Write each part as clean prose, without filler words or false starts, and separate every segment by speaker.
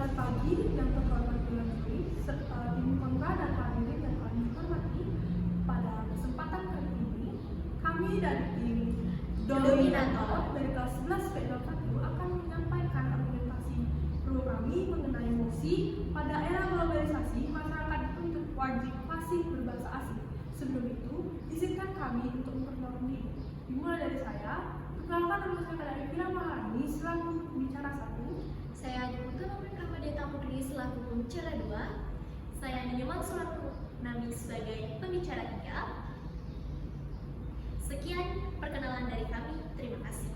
Speaker 1: Selamat pagi yang terhormat Dewan Juri serta tim kontra dan hadirin yang kami hormati. Pada kesempatan kali ini, kami dari tim Dominator dari kelas 11 P21 akan menyampaikan argumentasi pro kami mengenai mosi pada era globalisasi masyarakat untuk wajib fasih berbahasa asing. Sebelum itu, izinkan kami untuk memperkenalkan diri. Dimulai dari saya. Perkenalkan, nama saya Kadari Fira Maharani selaku pembicara 1.
Speaker 2: Saya Diputu Nomor Ramadeta Putri selaku pembicara 2. Saya Nyoman selaku Nabi sebagai pembicara 3. Sekian perkenalan dari kami. Terima kasih.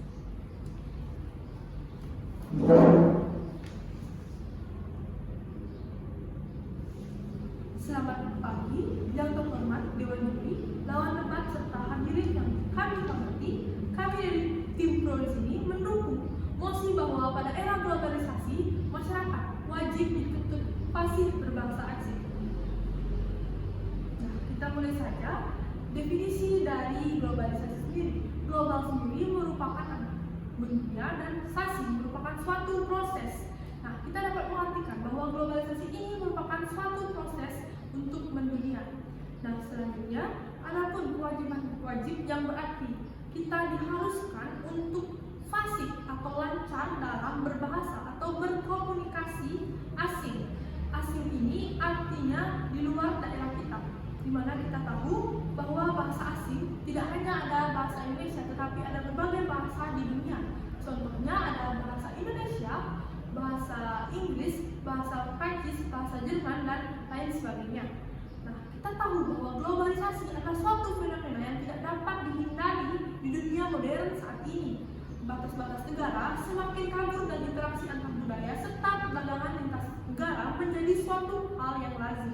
Speaker 1: Selamat pagi yang terhormat Dewan Juri, lawan debat serta hadirin yang kami hormati. Kami dari tim pro di sini mendukung mosi bahwa pada era globalisasi masyarakat wajib dituntut fasih berbahasa asing. Nah, kita mulai saja. Definisi dari globalisasi sendiri. Global sendiri merupakan dunia dan sasi merupakan suatu proses. Nah, kita dapat mengartikan bahwa globalisasi ini merupakan suatu proses untuk mendunia. Nah, selanjutnya, adapun kewajiban wajib yang berarti kita diharuskan untuk fasih atau lancar dalam berbahasa atau berkomunikasi asing. Asing ini artinya di luar daerah kita, di mana kita tahu bahwa bahasa asing tidak hanya ada bahasa Indonesia, tetapi ada berbagai bahasa di dunia. Contohnya ada bahasa Indonesia, bahasa Inggris, bahasa Prancis, bahasa Jerman, dan lain sebagainya. Nah, kita tahu bahwa globalisasi adalah suatu fenomena yang tidak dapat dihindari di dunia modern saat ini. Batas-batas negara semakin kabur dan interaksi antar budaya serta perdagangan lintas negara menjadi suatu hal yang lazim.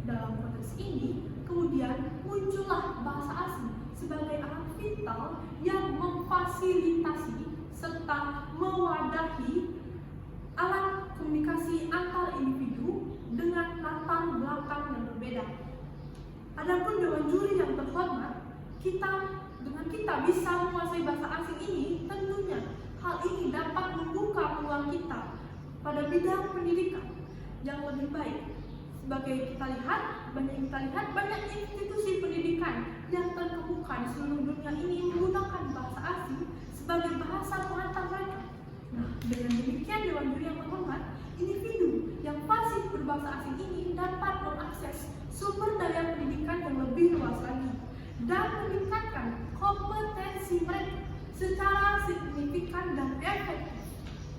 Speaker 1: Dalam konteks ini, kemudian muncullah bahasa asing sebagai alat vital yang memfasilitasi serta mewadahi alat komunikasi antar individu dengan latar belakang yang berbeda. Adapun Dewan Juri yang terhormat, dengan kita bisa menguasai bahasa asing ini, tentunya hal ini dapat membuka peluang kita pada bidang pendidikan yang lebih baik. Sebagai kita lihat banyak institusi pendidikan yang terkemuka di seluruh dunia ini menggunakan bahasa asing sebagai bahasa pengantar mereka. Nah, dengan demikian Dewan Juri yang terhormat, individu yang fasih berbahasa asing ini dapat mengakses sumber daya pendidikan yang lebih luas lagi dan meningkatkan kompetensi mereka secara signifikan dan efektif.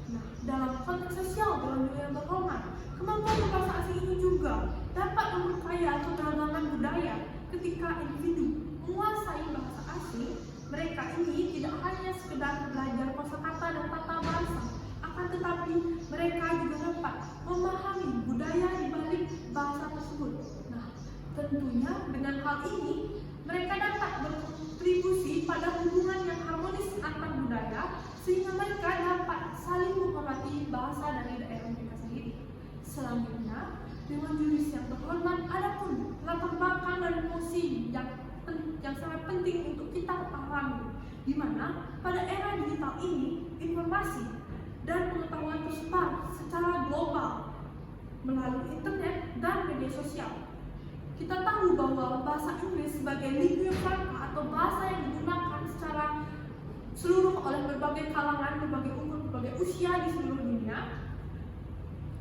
Speaker 1: Nah, dalam konteks sosial Dewan Juri yang terhormat, kemampuan berbahasa asing ini juga dapat memperkaya keragaman budaya. Ketika individu menguasai bahasa asing, mereka ini tidak hanya sekedar belajar kosakata dan tata bahasa, akan tetapi mereka juga dapat memahami budaya di balik bahasa tersebut. Nah, tentunya dengan hal ini mereka dapat berkontribusi pada hubungan yang harmonis antar budaya sehingga mereka dapat saling menghormati bahasa dari daerah mereka sendiri. Selanjutnya, Dewan Juri yang terhormat, adapun latar belakang dan fungsi yang sangat penting untuk kita pahami, di mana pada era digital ini informasi dan pengetahuan tersebar secara global melalui internet dan media sosial. Kita tahu bahwa bahasa Inggris sebagai lingua franca atau bahasa yang digunakan secara seluruh oleh berbagai kalangan, berbagai umur, berbagai usia di seluruh dunia,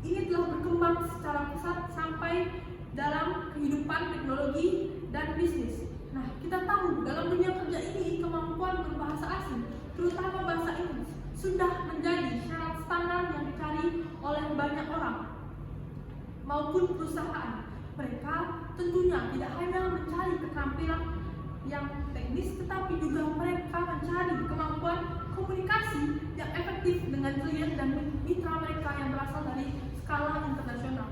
Speaker 1: ini telah berkembang secara pesat sampai dalam kehidupan teknologi dan bisnis. Nah, kita tahu dalam dunia kerja ini kemampuan berbahasa asing, terutama bahasa Inggris, sudah menjadi syarat standar yang dicari oleh banyak orang maupun perusahaan. Mereka tentunya tidak hanya mencari keterampilan yang teknis, tetapi juga mereka mencari kemampuan komunikasi yang efektif dengan klien dan mitra mereka yang berasal dari skala internasional.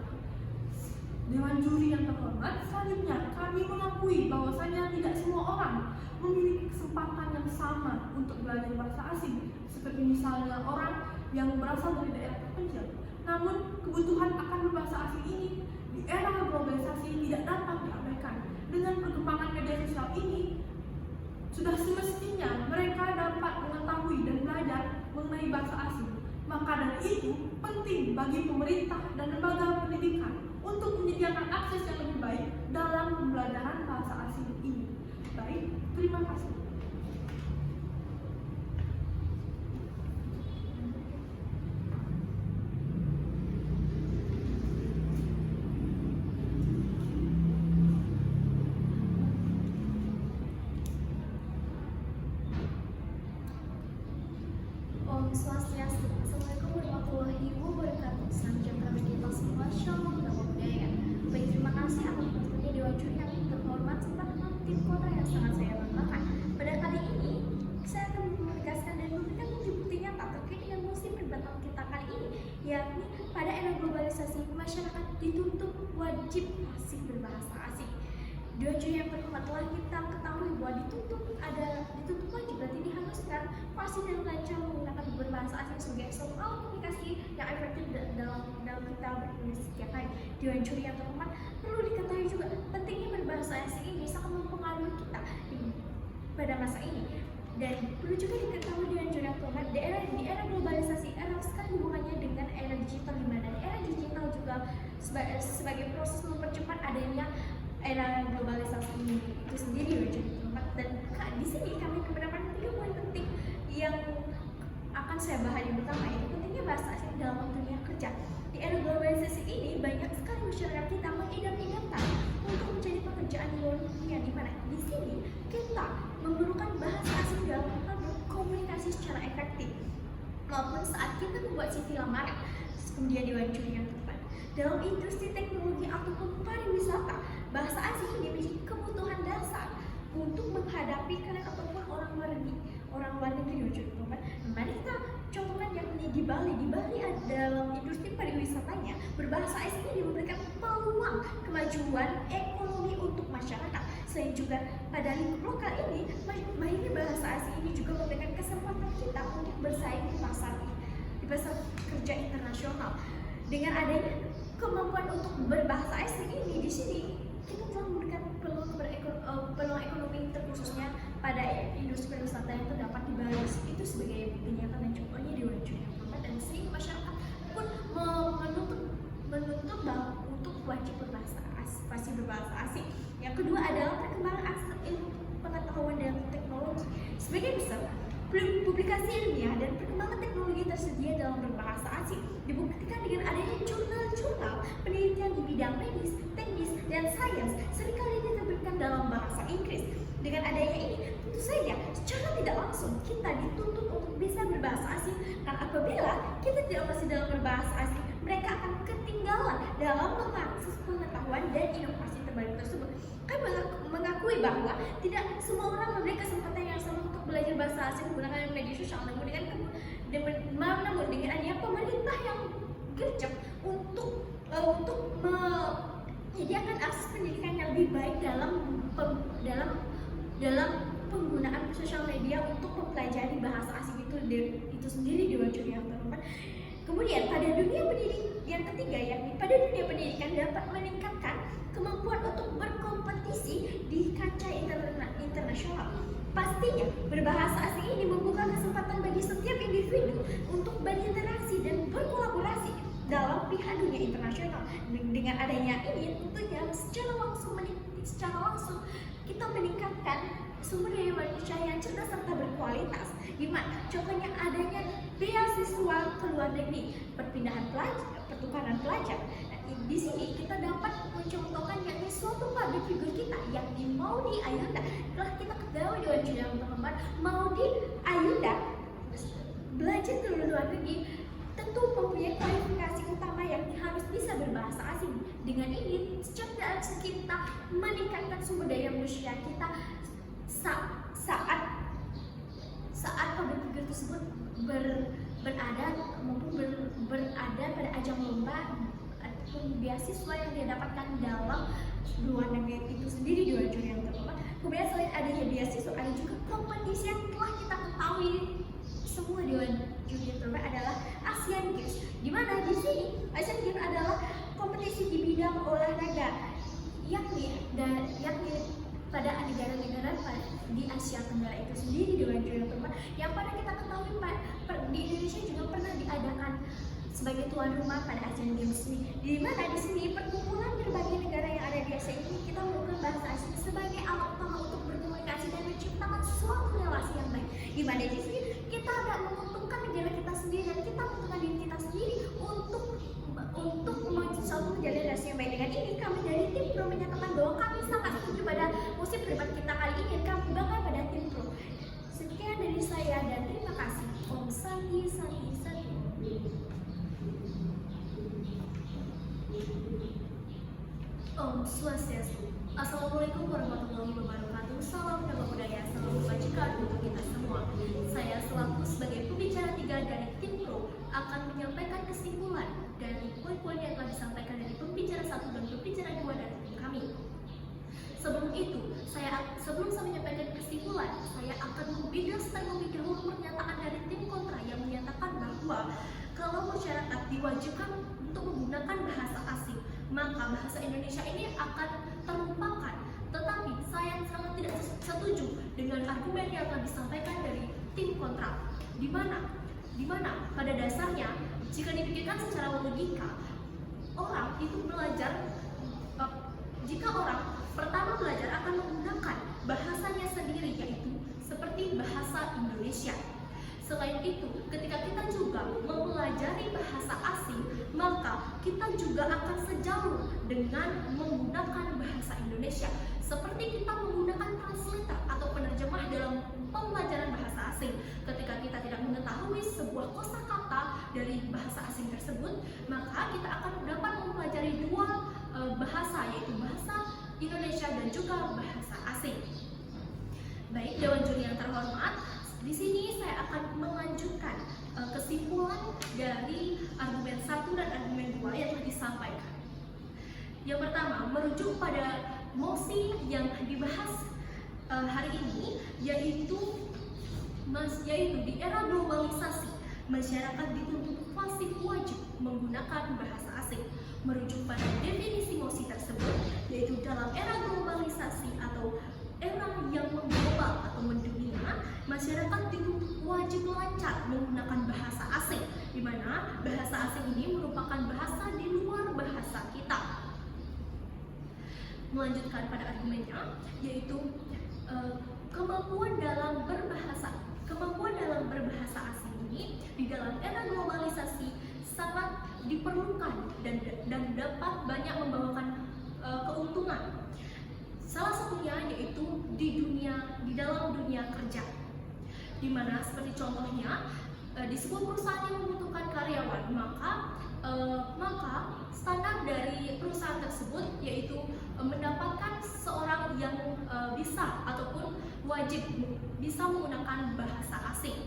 Speaker 1: Dewan Juri yang terhormat, selanjutnya kami mengakui bahwasanya tidak semua orang memiliki kesempatan yang sama untuk belajar bahasa asing, seperti misalnya orang yang berasal dari daerah terpencil. Namun, kebutuhan akan berbahasa asing ini di era globalisasi tidak dapat diabaikan. Dengan perkembangan media sosial ini, sudah semestinya mereka dapat mengetahui dan belajar mengenai bahasa asing. Maka dari itu penting bagi pemerintah dan lembaga pendidikan untuk menyediakan akses yang lebih baik dalam pembelajaran bahasa asing ini. Baik, terima kasih.
Speaker 2: Om Swastiastu. Assalamualaikum warahmatullahi wabarakatuh. Salam sejahtera bagi kita semua. Shalom, namo buddhaya. Baik, terima kasih atas waktunya Dewan Juri yang terhormat serta tim kota yang sangat saya banggakan. Pada kali ini, saya akan menegaskan dan memberikan bukti nyata terkait dengan musim perbankan kita kali ini, yakni pada era globalisasi masyarakat dituntut wajib fasih berbahasa asing. Dewan Juri yang terhormat telah kita ketahui bahwa dituntut wajib berarti diharuskan fasih dan lancar menggunakan berbahasa asing sebagai suatu alat komunikasi yang efektif dalam kita bertulis setiap hari. Dewan Juri yang terhormat perlu diketahui juga pentingnya berbahasa asing ini sangat mempengaruhi kita pada masa ini. Dan perlu juga diketahui Dewan Juri yang terhormat di era globalisasi, era sekali hubungannya dengan era digital, di mana era digital juga sebagai proses mempercepat adanya era globalisasi ini itu sendiri Dewan Juri yang terhormat. Dan di sini kami mendapatkan 3 poin penting yang akan saya bahas. Yang pertama itu pentingnya bahasa asing dalam dunia kerja. Di era globalisasi ini banyak sekali masyarakat kita mengidam-idamkan untuk mencari pekerjaan di luar dunia, di mana di sini kita memerlukan bahasa asing dalam hal berkomunikasi secara efektif maupun saat kita membuat CV lamaran. Kemudian Dewan Juri yang terhormat, dalam industri teknologi ataupun pariwisata, bahasa asing ini menjadi kebutuhan dasar untuk menghadapi klien ataupun orang luar negeri. Dewan Juri yang terhormat, mari kita contohkan yang di Bali. Di Bali dalam industri pariwisatanya, berbahasa asing ini memberikan peluang kemajuan ekonomi untuk masyarakat. Selain juga pada lingkup lokal ini, mahirnya bahasa asing ini juga memberikan kesempatan kita untuk bersaing di pasar kerja internasional. Dengan adanya kemampuan untuk berbahasa asing ini di sini, kita telah memberikan peluang ekonomi terkhususnya pada industri pariwisata yang terdapat di Bali. Itu sebagai bukti nyata dan contohnya Dewan Juri yang terhormat. Dan sehingga masyarakat pun menuntut bahwa untuk wajib fasih berbahasa asing. Yang kedua adalah perkembangan akses ilmu pengetahuan dan teknologi. Sebagai peserta, publikasi ilmiah dan perkembangan teknologi tersedia dalam berbahasa asing dibuktikan dengan adanya jurnal-jurnal penelitian di bidang medis, teknis, dan sains seringkali diterbitkan dalam bahasa Inggris. Dengan adanya ini, tentu saja secara tidak langsung kita dituntut untuk bisa berbahasa asing, karena apabila kita tidak masih dalam berbahasa asing, mereka akan ketinggalan dalam mengakses pengetahuan dan inovasi terbaru tersebut. Kami mengakui bahwa tidak semua orang memiliki kesempatan yang sama untuk belajar bahasa asing menggunakan media sosial, namun dengan adanya pemerintah yang gercep untuk menyediakan akses pendidikan yang lebih baik dalam penggunaan sosial media untuk mempelajari bahasa asing itu sendiri Dewan Juri yang terhormat. Kemudian pada dunia pendidikan yang ketiga, yakni pada dunia pendidikan dapat meningkatkan kemampuan untuk berkompetisi di kancah internasional. Pastinya berbahasa asing ini membuka kesempatan bagi setiap individu untuk berinteraksi dan berkolaborasi dalam pihak dunia internasional. Dengan adanya ini tentunya secara langsung kita meningkatkan sumber daya manusia yang cerdas serta berkualitas. Di mana contohnya adanya beasiswa ke luar negeri, pertukaran pelajar. Di sini kita dapat mencontohkan yakni suatu public figure kita, yakni Maudy Ayunda. Telah kita ketahui Dewan Juri yang terhormat, Maudy Ayunda belajar ke luar negeri tentu mempunyai kualifikasi utama yang harus bisa berbahasa asing. Dengan ini, secara kita meningkatkan sumber daya manusia kita saat public figure tersebut berada pada ajang lomba ataupun beasiswa yang dia dapatkan dalam luar negeri itu sendiri Dewan Juri yang terhormat. Kemudian selain adanya beasiswa, ada juga kompetisi yang telah kita ketahui semua Dewan Juri yang terhormat adalah Asian Games. Di mana di sini Asian Games adalah kompetisi di bidang olahraga yakni pada negara-negara di Asia Tenggara itu sendiri Dewan Juri yang terhormat. Yang pada kita ketahui di Indonesia juga pernah diadakan sebagai tuan rumah pada Asian Games ini, di mana di sini perkumpulan berbagai negara yang ada di Asia ini kita menggunakan bahasa asing sebagai alat utama untuk berkomunikasi dan menciptakan suatu relasi yang baik. Di mana di sini kita tidak menguntungkan negara kita sendiri dan kita menguntungkan diri kita sendiri untuk menjalin relasi yang baik. Dengan ini kami dari tim Pro menyatakan bahwa kami sangat setuju pada musim debat kita kali ini dan kami bangga pada tim Pro. Sekian dari saya dan terima kasih. Om Santi Santi Santi. Om Swastiastu. Assalamualaikum warahmatullahi wabarakatuh. Salam jaga budaya, salam kebajikan untuk kita semua. Saya selaku sebagai pembicara 3 dari tim Pro akan menyampaikan kesimpulan dari poin-poin yang telah disampaikan dari pembicara 1 dan pembicara 2 dari tim kami. Sebelum itu, sebelum saya menyampaikan kesimpulan, saya akan membahas terlebih dahulu pernyataan dari tim kontra yang menyatakan bahwa kalau masyarakat diwajibkan untuk menggunakan bahasa asing, maka bahasa Indonesia ini akan terlupakan. Tetapi saya sangat tidak setuju dengan argumen yang telah disampaikan dari tim kontra. Di mana pada dasarnya jika dipikirkan secara logika, orang itu belajar jika orang pertama belajar akan menggunakan bahasanya sendiri, yaitu seperti bahasa Indonesia. Selain itu, ketika kita juga mempelajari bahasa asing, maka kita juga akan sejauh dengan menggunakan bahasa Indonesia. Seperti kita menggunakan translator atau penerjemah dalam pembelajaran bahasa asing. Ketika kita tidak mengetahui sebuah kosakata dari bahasa asing tersebut, maka kita akan dapat mempelajari dua bahasa, yaitu bahasa Indonesia dan juga bahasa asing. Baik, Dewan Juri yang terhormat, di sini saya akan melanjutkan kesimpulan dari argumen 1 dan argumen 2 yang telah disampaikan. Yang pertama, merujuk pada mosi yang dibahas hari ini, yaitu di era globalisasi, masyarakat dituntut wajib menggunakan bahasa asing. Merujuk pada definisi mosi tersebut, yaitu dalam era globalisasi atau era yang mengglobal atau mendunia, masyarakat dituntut wajib lancar menggunakan bahasa asing, di mana bahasa asing ini merupakan bahasa di luar bahasa kita. Melanjutkan pada argumennya, yaitu kemampuan dalam berbahasa asing ini di dalam era globalisasi sangat diperlukan dan dapat banyak membawakan keuntungan. Salah satunya yaitu di dalam dunia kerja, di mana seperti contohnya di sebuah perusahaan yang membutuhkan karyawan, maka standar dari perusahaan tersebut yaitu mendapatkan seorang yang bisa ataupun wajib bisa menggunakan bahasa asing.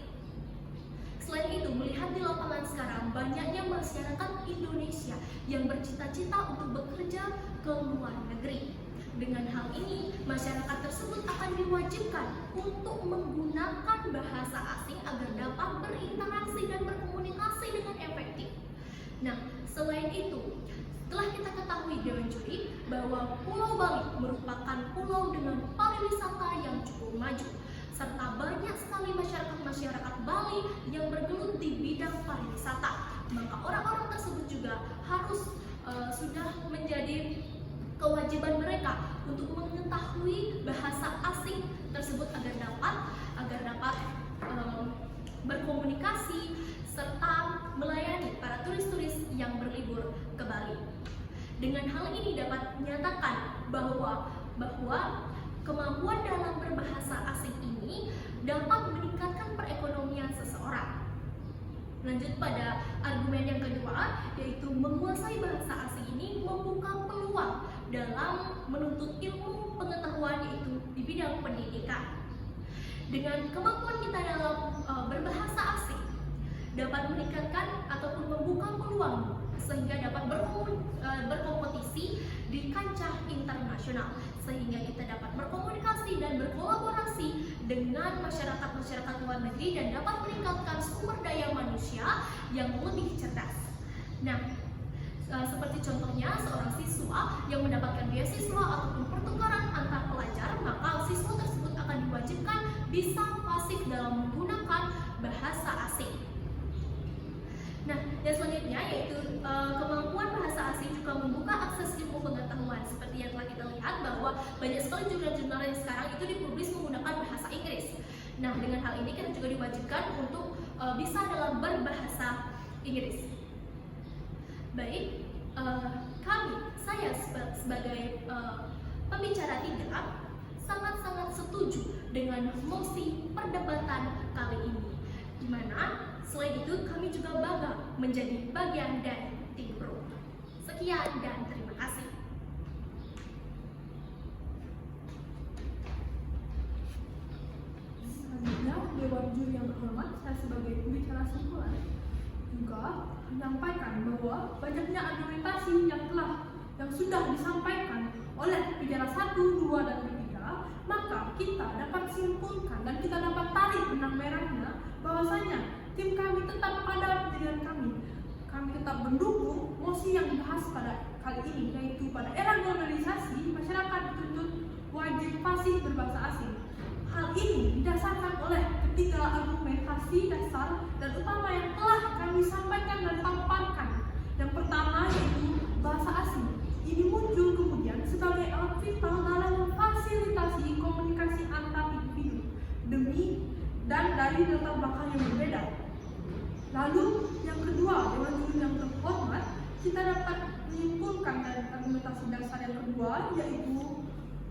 Speaker 2: Selain itu, melihat di lapangan sekarang banyaknya masyarakat Indonesia yang bercita-cita untuk bekerja ke luar negeri. Dengan hal ini, masyarakat tersebut akan diwajibkan untuk menggunakan bahasa asing agar dapat berinteraksi dan berkomunikasi dengan efektif. Nah, selain itu, setelah kita ketahui Dewan Juri bahwa Pulau Bali merupakan pulau dengan pariwisata yang cukup maju, serta banyak sekali masyarakat Bali yang bergelut di bidang pariwisata, maka orang-orang tersebut juga harus sudah menjadi kewajiban mereka untuk mengetahui bahasa asing tersebut agar dapat berkomunikasi serta melayani para turis-turis yang berlibur ke Bali. Dengan hal ini dapat menyatakan bahwa kemampuan dalam berbahasa asing ini dapat meningkatkan perekonomian seseorang. Lanjut pada argumen yang kedua, yaitu menguasai bahasa asing ini membuka peluang dalam menuntut ilmu pengetahuan, yaitu di bidang pendidikan. Dengan kemampuan kita dalam berbahasa asing dapat meningkatkan ataupun membuka peluang sehingga dapat berkompetisi di kancah internasional, sehingga kita dapat berkomunikasi dan berkolaborasi dengan masyarakat luar negeri dan dapat meningkatkan sumber daya manusia yang lebih cerdas. Nah, seperti contohnya seorang siswa yang mendapatkan beasiswa ataupun pertukaran antar pelajar, maka siswa tersebut akan diwajibkan bisa fasih dalam menggunakan bahasa asing. Nah, yang selanjutnya yaitu kemampuan bahasa asing juga membuka akses ilmu pengetahuan. Seperti yang telah kita lihat bahwa banyak sekali jurnal-jurnal yang sekarang itu dipublis menggunakan bahasa Inggris. Nah, dengan hal ini kita juga diwajibkan untuk bisa dalam berbahasa Inggris. Baik, saya sebagai pembicara 3 sangat-sangat setuju dengan mosi perdebatan kali ini, di mana selain itu kami juga bangga menjadi bagian dari tim pro. Sekian dan terima kasih.
Speaker 1: Selanjutnya, Dewan Juri yang terhormat, saya sebagai pembicara simpulan juga menyampaikan bahwa banyaknya argumentasi yang sudah disampaikan oleh pembicara 1, 2, dan 3, maka kita dapat simpulkan dan kita dapat tarik benang merahnya bahwasanya tim kami tetap pada pendirian kami. Kami tetap mendukung mosi yang dibahas pada kali ini, yaitu pada era globalisasi, masyarakat dituntut wajib fasih berbahasa asing. Hal ini didasarkan oleh ketiga argumentasi dasar dan utama yang telah kami sampaikan dan paparkan. Yang pertama yaitu bahasa asing. Ini muncul kemudian sebagai alat vital dalam memfasilitasi komunikasi antar individu demi dan dari latar belakang yang berbeda. Lalu yang kedua, Dewan Juri yang terhormat, kita dapat menyimpulkan dari argumentasi dasar yang kedua, yaitu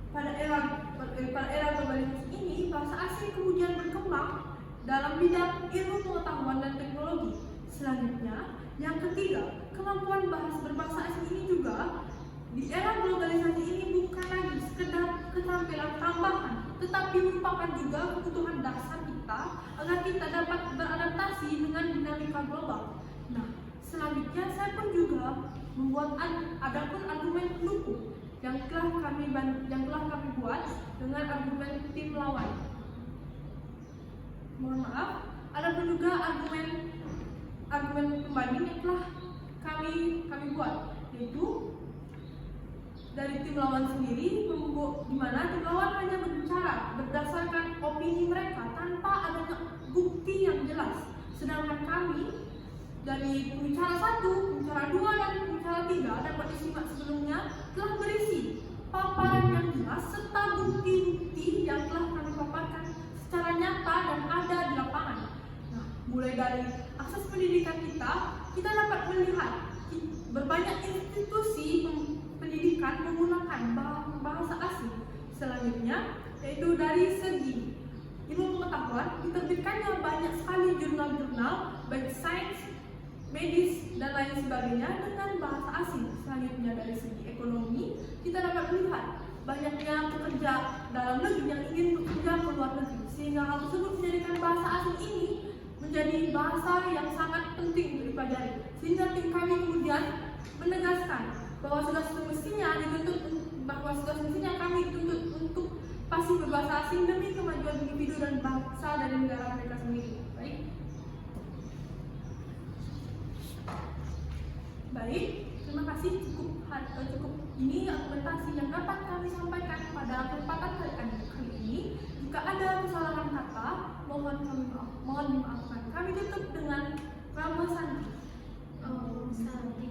Speaker 1: pada era globalisasi ini bahasa asing kemudian berkembang dalam bidang ilmu pengetahuan dan teknologi. Selanjutnya, yang ketiga, kemampuan berbahasa asing ini juga di era globalisasi ini bukan lagi sekedar keterampilan tambahan, tetapi merupakan juga kebutuhan dasar kita agar kita dapat beradaptasi dengan dinamika global. Nah, selanjutnya saya pun juga membuat adapun argumen pendukung yang telah kami buat dengan argumen tim lawan. Mohon maaf, ada pun juga argumen pembanding yang telah kami buat, yaitu dari tim lawan sendiri, di mana tim lawan hanya berbicara berdasarkan opini mereka tanpa adanya bukti yang jelas. Sedangkan kami dari pembicara 1, pembicara 2, dan pembicara 3 dapat disimak sebelumnya telah berisi paparan yang jelas serta bukti-bukti yang telah kami paparkan secara nyata dan ada di lapangan. Nah, mulai dari akses pendidikan kita dapat melihat berbanyak institusi pendidikan menggunakan bahasa asing. Selanjutnya, yaitu dari segi ilmu pengetahuan, diterbitkannya banyak sekali jurnal-jurnal baik sains, medis, dan lain sebagainya dengan bahasa asing. Selanjutnya dari segi ekonomi, kita dapat melihat banyaknya pekerja dalam negeri yang ingin bekerja ke luar negeri, sehingga hal tersebut menjadikan bahasa asing ini menjadi bahasa yang sangat penting untuk dipelajari. Sehingga tim kami kemudian menegaskan bahwa sudah semestinya kami dituntut untuk fasih berbahasa asing demi kemajuan individu dan bangsa dari negara mereka sendiri. Baik, terima kasih. Cukup ini argumentasi yang dapat kami sampaikan pada kesempatan kali ini. Jika ada kesalahan kata, mohon dimaafkan. Kami tutup dengan Rama Santi.
Speaker 2: Santi.